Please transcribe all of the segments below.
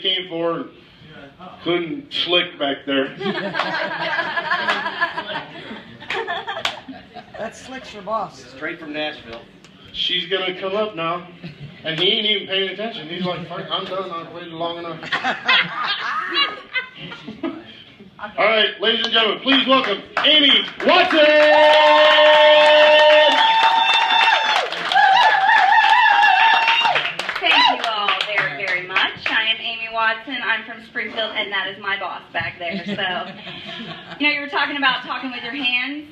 came for, including Slick back there. That's Slick's your boss. Straight from Nashville. She's gonna come up now, and he ain't even paying attention. He's like, I'm done, I've waited long enough. All right, ladies and gentlemen, please welcome Amy Watson! Thank you all very, very much. I am Amy Watson. I'm from Springfield, and that is my boss back there. So, you were talking about talking with your hands?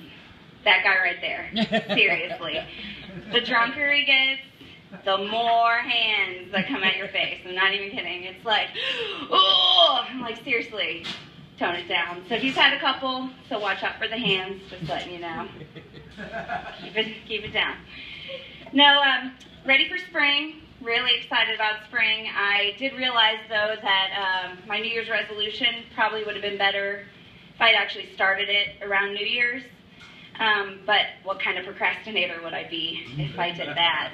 That guy right there. Seriously. The drunker he gets, the more hands that come at your face. I'm not even kidding. It's like, oh! I'm like, seriously, tone it down. So he's had a couple, so watch out for the hands, just letting you know. Keep it down. No, ready for spring. Really excited about spring. I did realize, though, that my New Year's resolution probably would have been better if I'd actually started it around New Year's. But what kind of procrastinator would I be if I did that?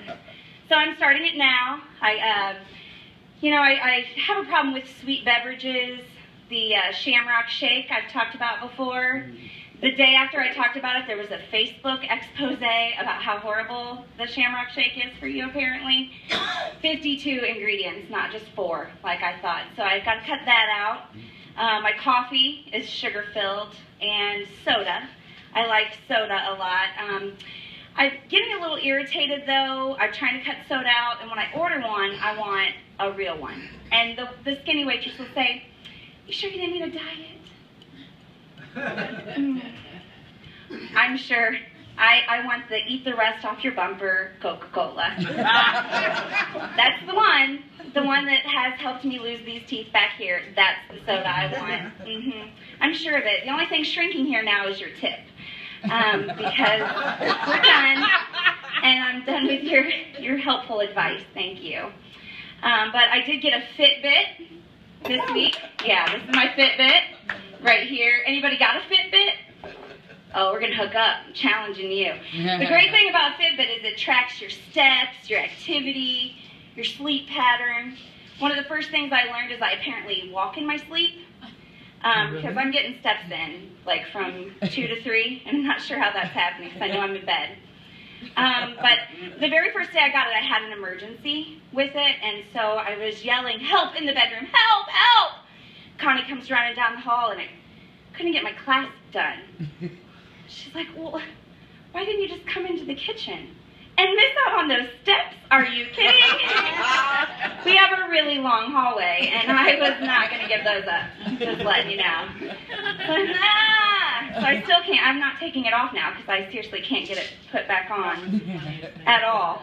So I'm starting it now. I have a problem with sweet beverages. The Shamrock Shake I've talked about before. The day after I talked about it, there was a Facebook expose about how horrible the Shamrock Shake is for you, apparently. 52 ingredients, not just 4, like I thought. So I've got to cut that out. My coffee is sugar-filled, and soda. I like soda a lot. I'm getting a little irritated, though. I'm trying to cut soda out, and when I order one, I want a real one. And the skinny waitress will say, "You sure you didn't need a diet?" I'm sure. I want the eat the rest off your bumper Coca-Cola. That's the one that has helped me lose these teeth back here. That's the soda I want. I'm sure of it. The only thing shrinking here now is your tip. Because we're done, and I'm done with your helpful advice. Thank you. But I did get a FitBit this week. Yeah, this is my FitBit right here. Anybody got a FitBit? Oh, we're going to hook up. I'm challenging you. The great thing about Fitbit is it tracks your steps, your activity, your sleep pattern. One of the first things I learned is I apparently walk in my sleep because I'm getting steps in, like from 2 to 3, and I'm not sure how that's happening because I know I'm in bed. But the very first day I got it, I had an emergency with it, and so I was yelling, "Help in the bedroom, help, help!" Connie comes running down the hall, and I couldn't get my class done. She's like, "Well, why didn't you just come into the kitchen and miss out on those steps? Are you kidding?" We have a really long hallway, and I was not going to give those up, just letting you know. So I still can't. I'm not taking it off now because I seriously can't get it put back on at all.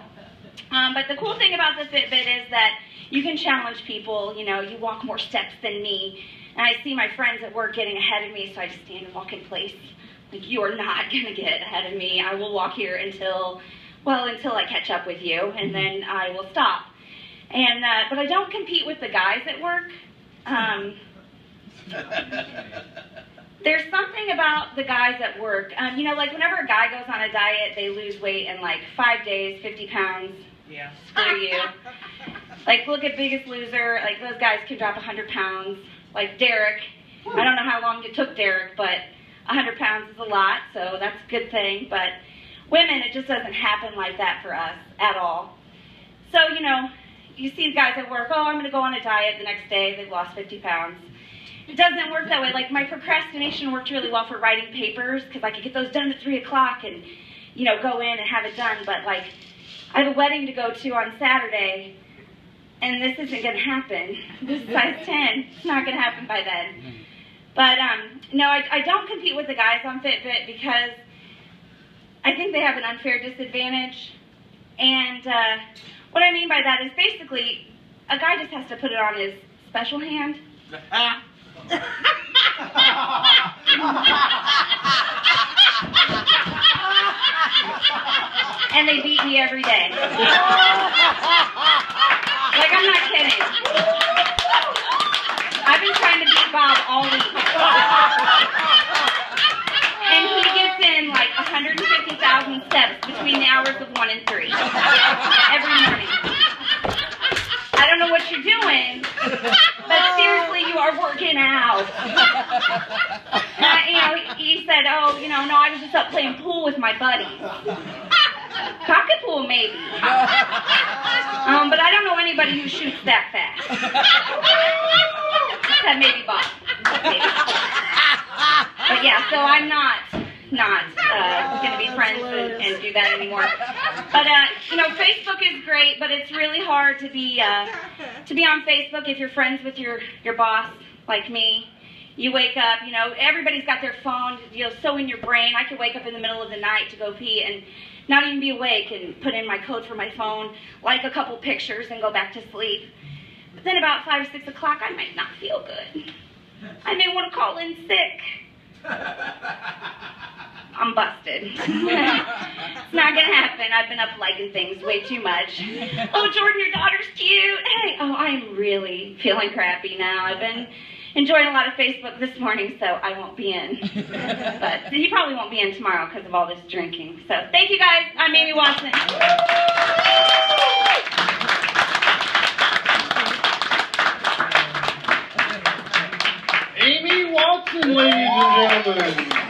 But the cool thing about the Fitbit is that you can challenge people. You know, you walk more steps than me, and I see my friends at work getting ahead of me, so I just stand and walk in place. Like, you are not going to get ahead of me. I will walk here until I catch up with you, and then I will stop. And but I don't compete with the guys at work. There's something about the guys at work. You know, like whenever a guy goes on a diet, they lose weight in like 5 days, 50 pounds. Yeah. Screw you. Like, look at Biggest Loser. Like, those guys can drop 100 pounds. Like Derek. I don't know how long it took Derek, but 100 pounds is a lot, so that's a good thing. But women, it just doesn't happen like that for us at all. So, you know, you see guys at work, "Oh, I'm going to go on a diet." The next day, they've lost 50 pounds. It doesn't work that way. Like, my procrastination worked really well for writing papers because I could get those done at 3 o'clock and, you know, go in and have it done. But, like, I have a wedding to go to on Saturday, and this isn't going to happen. This is size 10. It's not going to happen by then. But, no, I don't compete with the guys on Fitbit because I think they have an unfair disadvantage. And what I mean by that is basically a guy just has to put it on his special hand. And they beat me every day. Like, I'm not kidding. I've been trying to beat Bob all week. And he gets in like 150,000 steps between the hours of 1 and 3. Every morning. I don't know what you're doing, but freaking out. He said, oh, no, I was just up playing pool with my buddies. Cockapoo, maybe. But I don't know anybody who shoots that fast. That maybe Bob. Maybe. But yeah, so I'm not going to be friends and do that anymore. But Facebook is great, but it's really hard to be on Facebook if you're friends with your boss, like me. You wake up, everybody's got their phone, so in your brain. I could wake up in the middle of the night to go pee and not even be awake and put in my code for my phone, like a couple pictures, and go back to sleep. But then about 5 or 6 o'clock, I might not feel good. I may want to call in sick. I'm busted. It's not going to happen. I've been up liking things way too much. Oh, Jordan, your daughter's cute. Hey, oh, I'm really feeling crappy now. I've been enjoying a lot of Facebook this morning, so I won't be in. But you probably won't be in tomorrow because of all this drinking. So thank you, guys. I'm Amy Watson. Amy Watson, ladies and gentlemen.